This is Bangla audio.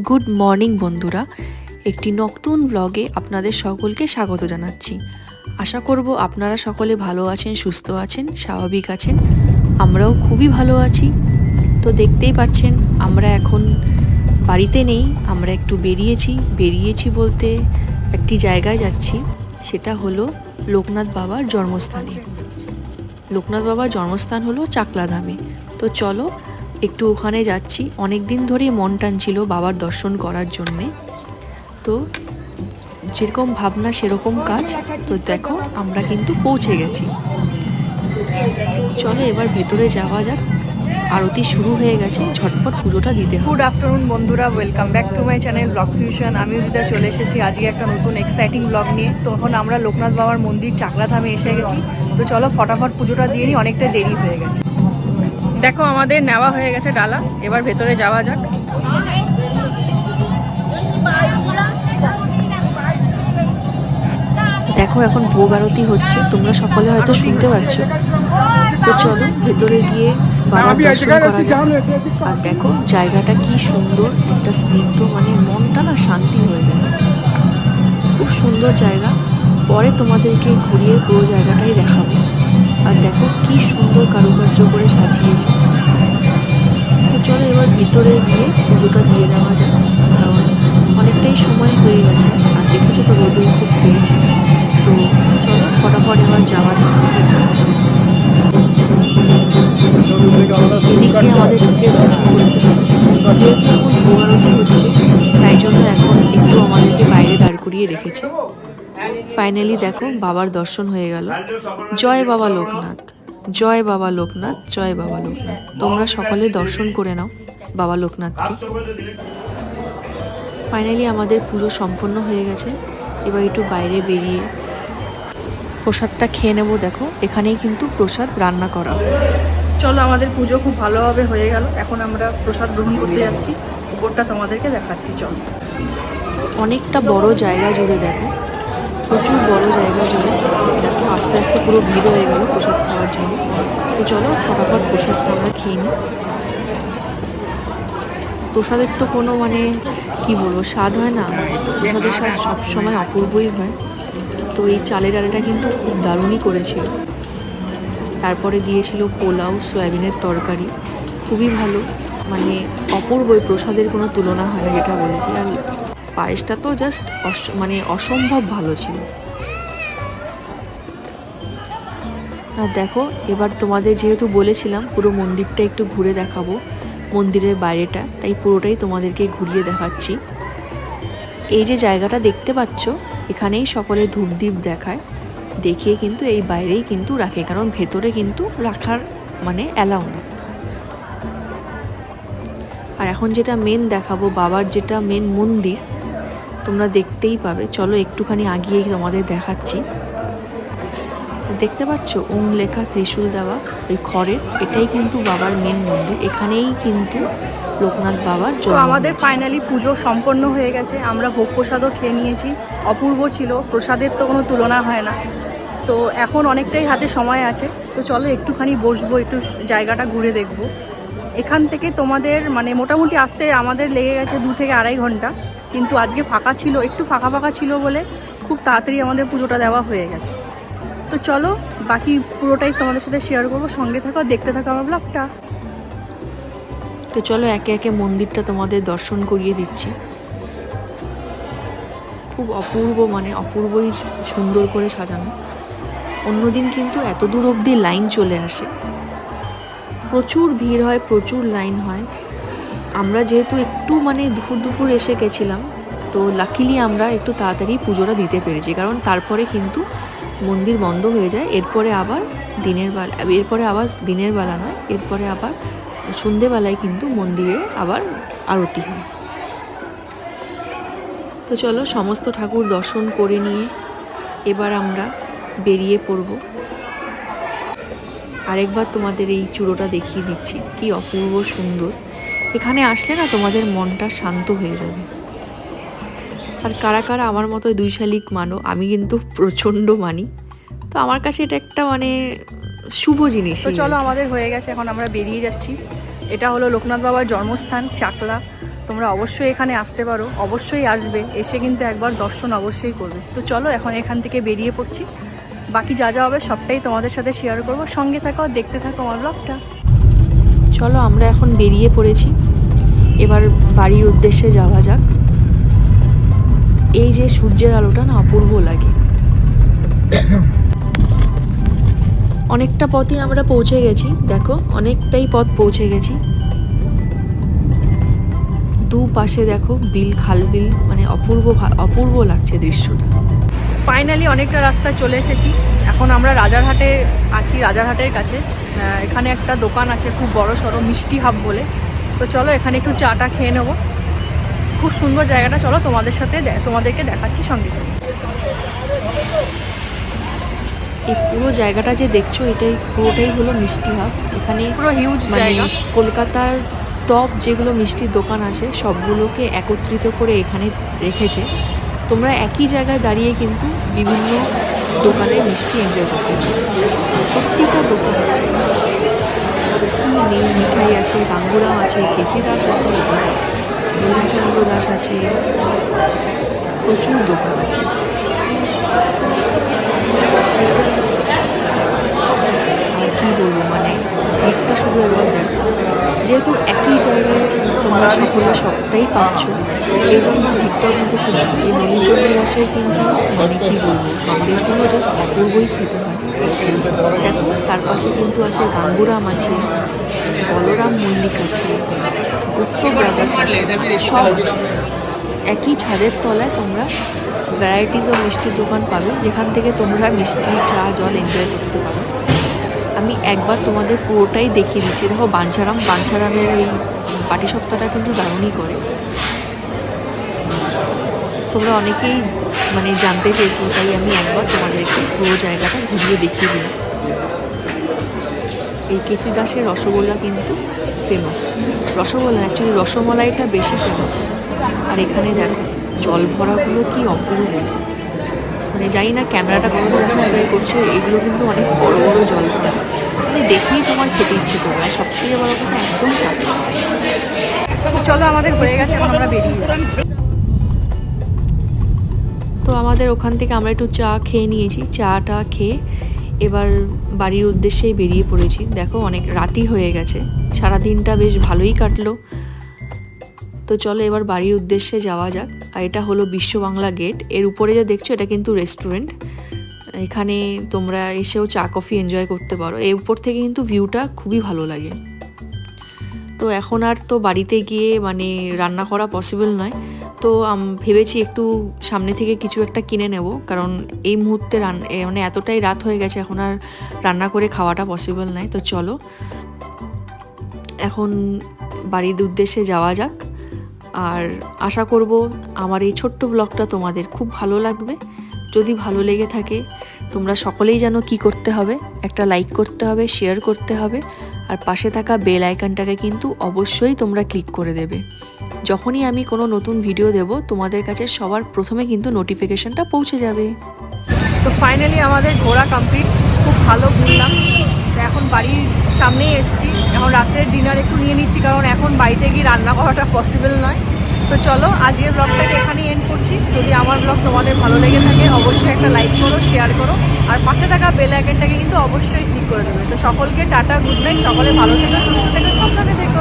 গুড মর্নিং বন্ধুরা, একটি নতুন ব্লগে আপনাদের সকলকে স্বাগত জানাচ্ছি। আশা করব আপনারা সকলে ভালো আছেন, সুস্থ আছেন, স্বাভাবিক আছেন। আমরাও খুবই ভালো আছি। তো দেখতেই পাচ্ছেন আমরা এখন বাড়িতে নেই, আমরা একটু বেরিয়েছি বলতে একটি জায়গায় যাচ্ছি। সেটা হলো লোকনাথ বাবার জন্মস্থানে। লোকনাথ বাবার জন্মস্থান হলো চাকলাধামে। তো চলো একটু ওখানে যাচ্ছি। অনেক দিন ধরেই মন টানছিল বাবার দর্শন করার জন্যে। তো যেরকম ভাবনা সেরকম কাজ। তো দেখো আমরা কিন্তু পৌঁছে গেছি। চলো এবার ভেতরে যাওয়া যাক। আরতি শুরু হয়ে গেছে, ঝটপট পুজোটা দিতে হবে। গুড আফটারনুন বন্ধুরা, welcome back to my channel blog fusion. আমি উদিতা চলে এসেছি আজকে একটা নতুন এক্সাইটিং ব্লগ নিয়ে। তখন আমরা লোকনাথ বাবার মন্দির চাকলাধামে এসে গেছি। তো চলো ফটাফট পুজোটা দিয়ে নিই, অনেকটা দেরি হয়ে গেছে। দেখো আমাদের নেওয়া হয়ে গেছে ডালা, এবার ভেতরে যাওয়া যাক। দেখো এখন ভোগ আরতি হচ্ছে, তোমরা সকলে হয়তো শুনতে পাচ্ছ। তো চলো ভেতরে গিয়ে বাবার দর্শন করা যাক। আর দেখো জায়গাটা কি সুন্দর, একটা স্নিগ্ধ, মানে মনটা না শান্তি হয়ে যায়। খুব সুন্দর জায়গা। পরে তোমাদেরকে ঘুরিয়ে পুরো জায়গাটাই দেখাবো। আর দেখো কি সুন্দর কারুকার্য করে সাজিয়েছে। তো চলো এবার ভিতরে গিয়ে পুজোটা দিয়ে দেওয়া যাক, কারণ অনেকটাই সময় হয়ে গেছে। আর দেখেছো তো রোদও খুব তেজ। তো চলো ফটাফট এবার যাওয়া যাক ভিতরে। এদিক দিয়ে আমাদের ঢুকে দর্শন করতে হবে। যেহেতু এখন ভোগ আরতি হচ্ছে, তাই জন্য এখন একটু আমাদেরকে বাইরে দাঁড় করিয়ে রেখেছে। ফাইনালি দেখো বাবার দর্শন হয়ে গেল। জয় বাবা লোকনাথ, জয় বাবা লোকনাথ, জয় বাবা লোকনাথ। তোমরা সকলে দর্শন করে নাও বাবা লোকনাথকে। ফাইনালি আমাদের পুজো সম্পন্ন হয়ে গেছে। এবার একটু বাইরে বেরিয়ে প্রসাদটা খেয়ে নেবো। দেখো এখানেই কিন্তু প্রসাদ রান্না করা। চলো আমাদের পুজো খুব ভালোভাবে হয়ে গেল। এখন আমরা প্রসাদ গ্রহণ করতে যাচ্ছি। উপরটা তোমাদেরকে দেখাচ্ছি, চলো। অনেকটা বড় জায়গা জুড়ে দেখো, প্রচুর বড় জায়গা জুড়ে দেখো আস্তে আস্তে পুরো ভিড় হয়ে গেল প্রসাদ খাওয়ার জন্য। তো চলো ফটাফট প্রসাদটা আমরা খেয়ে নিই। প্রসাদের তো কোনো মানে কি বলবো, স্বাদ হয় না। প্রসাদের স্বাদ সবসময় অপূর্বই হয়। তো এই চালের ডালটা কিন্তু খুব দারুণই করেছিল। তারপরে দিয়েছিল পোলাও, সয়াবিনের তরকারি, খুবই ভালো, মানে অপূর্বই। প্রসাদের কোনো তুলনা হয় না, যেটা বলেছি। আর পায়েসটা তো জাস্ট মানে অসম্ভব ভালো ছিল। আর দেখো এবার তোমাদের যেহেতু বলেছিলাম পুরো মন্দিরটা একটু ঘুরে দেখাবো, মন্দিরের বাইরেটা, তাই পুরোটাই তোমাদেরকে ঘুরিয়ে দেখাচ্ছি। এই যে জায়গাটা দেখতে পাচ্ছ, এখানেই সকলে ধূপদীপ দেখায়, দেখিয়ে কিন্তু এই বাইরেই কিন্তু রাখে, কারণ ভেতরে কিন্তু রাখার মানে অ্যালাউ না। আর এখন যেটা মেন দেখাবো, বাবার যেটা মেন মন্দির, তোমরা দেখতেই পাবে। চলো একটুখানি আগিয়েই তোমাদের দেখাচ্ছি। দেখতে পাচ্ছ ওম লেখা, ত্রিশূল দেওয়া, ওই খড়ের, এটাই কিন্তু বাবার মেন মন্দির। এখানেই কিন্তু লোকনাথ বাবার তো জন্ম। আমাদের ফাইনালি পুজো সম্পন্ন হয়ে গেছে। আমরা ভোগ প্রসাদও খেয়ে নিয়েছি, অপূর্ব ছিল। প্রসাদের তো কোনো তুলনা হয় না। তো এখন অনেকটাই হাতে সময় আছে। তো চলো একটুখানি বসবো, একটু জায়গাটা ঘুরে দেখবো। এখান থেকে তোমাদের মানে মোটামুটি আসতে আমাদের লেগে গেছে 2 থেকে আড়াই ঘন্টা। কিন্তু আজকে ফাঁকা ছিল, একটু ফাঁকা ফাঁকা ছিল বলে খুব তাড়াতাড়ি আমাদের পুজোটা দেওয়া হয়ে গেছে। তো চলো বাকি পুরোটাই তোমাদের সাথে শেয়ার করবো। সঙ্গে থাকো, দেখতে থাকো আমার ব্লগটা। তো চলো একে একে মন্দিরটা তোমাদের দর্শন করিয়ে দিচ্ছি। খুব অপূর্ব, মানে অপূর্বই সুন্দর করে সাজানো। অন্যদিন কিন্তু এত দূর অবধি লাইন চলে আসে, প্রচুর ভিড় হয়, প্রচুর লাইন হয়। আমরা যেহেতু একটু মানে দুপুর এসে গেছিলাম, তো লাকিলি আমরা একটু তাড়াতাড়ি পুজোটা দিতে পেরেছি, কারণ তারপরে কিন্তু মন্দির বন্ধ হয়ে যায়। এরপরে আবার দিনের বেলা নয়, এরপরে আবার সন্ধেবেলায় কিন্তু মন্দিরে আবার আরতি হয়। তো চলো সমস্ত ঠাকুর দর্শন করে নিয়ে এবার আমরা বেরিয়ে পড়ব। আরেকবার তোমাদের এই চূড়োটা দেখিয়ে দিচ্ছি, কি অপূর্ব সুন্দর। এখানে আসলে না তোমাদের মনটা শান্ত হয়ে যাবে। আর কারা কারা আমার মতো 2 শালিক মানো, আমি কিন্তু প্রচণ্ড মানি। তো আমার কাছে এটা একটা মানে শুভ জিনিস। তো চলো আমাদের হয়ে গেছে, এখন আমরা বেরিয়ে যাচ্ছি। এটা হলো লোকনাথ বাবার জন্মস্থান চাকলা। তোমরা অবশ্যই এখানে আসতে পারো, অবশ্যই আসবে, এসে কিন্তু একবার দর্শন অবশ্যই করবে। তো চলো এখন এখান থেকে বেরিয়ে পড়ছি, বাকি যা যা হবে সবটাই তোমাদের সাথে শেয়ার করবো। সঙ্গে থাকো, দেখতে থাকো আমার ব্লগটা। চলো আমরা এখন বেরিয়ে পড়েছি, এবার বাড়ির উদ্দেশ্যে যাওয়া যাক। এই যে সূর্যের আলোটা না অপূর্ব লাগে। অনেকটা পথই আমরা পৌঁছে গেছি, দেখো অনেকটাই পথ পৌঁছে গেছি। দুপাশে দেখো বিল, খাল বিল, মানে অপূর্ব লাগছে দৃশ্যটা। ফাইনালি অনেকটা রাস্তা চলে এসেছি, এখন আমরা রাজারহাটে আছি, রাজারহাটের কাছে। এখানে একটা দোকান আছে খুব বড় সড়ো, মিষ্টি হাব বলে। তো চলো এখানে একটু চাটা খেয়ে নেবো। খুব সুন্দর জায়গাটা, চলো তোমাদেরকে দেখাচ্ছি, সঙ্গে। এই পুরো জায়গাটা যে দেখছো এটাই পুরোটাই হলো মিষ্টি হাব। এখানে পুরো হিউজ মানে জায়গা। কলকাতার টপ যেগুলো মিষ্টির দোকান আছে সবগুলোকে একত্রিত করে এখানে রেখেছে। তোমরা একই জায়গায় দাঁড়িয়ে কিন্তু বিভিন্ন দোকানের মিষ্টি এনজয় করতে পারো। প্রত্যেকটা দোকান আছে, কি নেই, মিঠাই আছে, গাঙ্গুরাম আছে, কেসি দাস আছে, নবীনচন্দ্র দাস আছে, প্রচুর দোকান আছে। আর কি বলবো, মানে ভিড়টা শুধু একবার দেখো। যেহেতু একই জায়গায় তোমরা সকলে সবটাই পাচ্ছ, এই জন্য ভিড়টাও কিন্তু খুব ভালো। এই নবীনচন্দ্র দাসের কিন্তু মানে কী বলবো, সন্দেশগুলো জাস্ট অপূর্বই খেতে হয়। দেখো তার পাশে কিন্তু আছে গাঙ্গুরাম আছে, বলরাম মল্লিক আছে, গুপ্ত ব্রাদার্স আছে, মানে সব আছে। একই ছাদের তলায় তোমরা ভ্যারাইটিস অফ মিষ্টির দোকান পাবে, যেখান থেকে তোমরা মিষ্টি, চা, জল এনজয় করতে পারো। আমি একবার তোমাদের পুরোটাই দেখিয়ে দিচ্ছি। দেখো বাঞ্ছারামের এই পাটিসাপটাটা কিন্তু দারুণই করে। তোমরা অনেকেই মানে জানতে চেয়েছো, তাই আমি একবার তোমাদেরকে পুরো জায়গাটা ঘুরিয়ে দেখিয়ে দিলাম। এই কেসি দাসের রসগোল্লা কিন্তু ফেমাস। রসগোল্লা অ্যাকচুয়ালি রসমালাইটা বেশি ফেমাস। আর এখানে দেখো জল ভরাগুলো কি অপূর্ব, মানে জানি না ক্যামেরাটা কতটা জাস্টিফাই করছে, এগুলো কিন্তু অনেক বড় বড় জল ভরা, মানে দেখেই তোমার খেতে ইচ্ছে করবে। আর সবথেকে বড় কথা একদম টাটকা। চলো আমাদের হয়ে গেছে, এখন আমরা বেরিয়ে যাচ্ছি। তো আমাদের ওখান থেকে আমরা একটু চা খেয়ে নিয়েছি, চাটা খেয়ে এবার বাড়ির উদ্দেশ্যেই বেরিয়ে পড়েছি। দেখো অনেক রাতই হয়ে গেছে, সারাদিনটা বেশ ভালোই কাটলো। তো চলো এবার বাড়ির উদ্দেশ্যে যাওয়া যাক। আর এটা হলো বিশ্ব বাংলা গেট, এর উপরে যা দেখছো এটা কিন্তু রেস্টুরেন্ট। এখানে তোমরা এসেও চা কফি এনজয় করতে পারো। এর উপর থেকে কিন্তু ভিউটা খুবই ভালো লাগে। তো এখন আর তো বাড়িতে গিয়ে মানে রান্না করা পসিবল নয়, তো ভেবেছি একটু সামনে থেকে কিছু একটা কিনে নেব, কারণ এই মুহূর্তে মানে এতটাই রাত হয়ে গেছে, এখন আর রান্না করে খাওয়াটা পসিবল নয়। তো চলো এখন বাড়ির উদ্দেশ্যে যাওয়া যাক। আর আশা করব আমার এই ছোট্ট ব্লগটা তোমাদের খুব ভালো লাগবে। যদি ভালো লেগে থাকে তোমরা সকলেই জানো কি করতে হবে, একটা লাইক করতে হবে, শেয়ার করতে হবে, আর পাশে থাকা বেল আইকনটাকে কিন্তু অবশ্যই তোমরা ক্লিক করে দেবে। যখনই আমি কোনো নতুন ভিডিও দেব তোমাদের কাছে সবার প্রথমে কিন্তু নোটিফিকেশনটা পৌঁছে যাবে। তো ফাইনালি আমাদের ঘোরা কমপ্লিট, খুব ভালো ঘুরলাম। তো এখন বাড়ির সামনেই এসেছি, এখন রাতের ডিনার একটু নিয়ে নিচ্ছি, কারণ এখন বাড়িতে গিয়ে রান্না করাটা পসিবল নয়। তো চলো আজকের ব্লগটাকে এখানেই এন্ড করছি। যদি আমার ব্লগ তোমাদের ভালো লেগে থাকে অবশ্যই একটা লাইক করো, শেয়ার করো, আর পাশে থাকা বেল আইকনটাকে কিন্তু অবশ্যই ক্লিক করে দেবে। তো সকলকে টাটা, গুড নাইট, সকলে ভালো থেকো, সুস্থ থেকো, সাবধানে থেকো।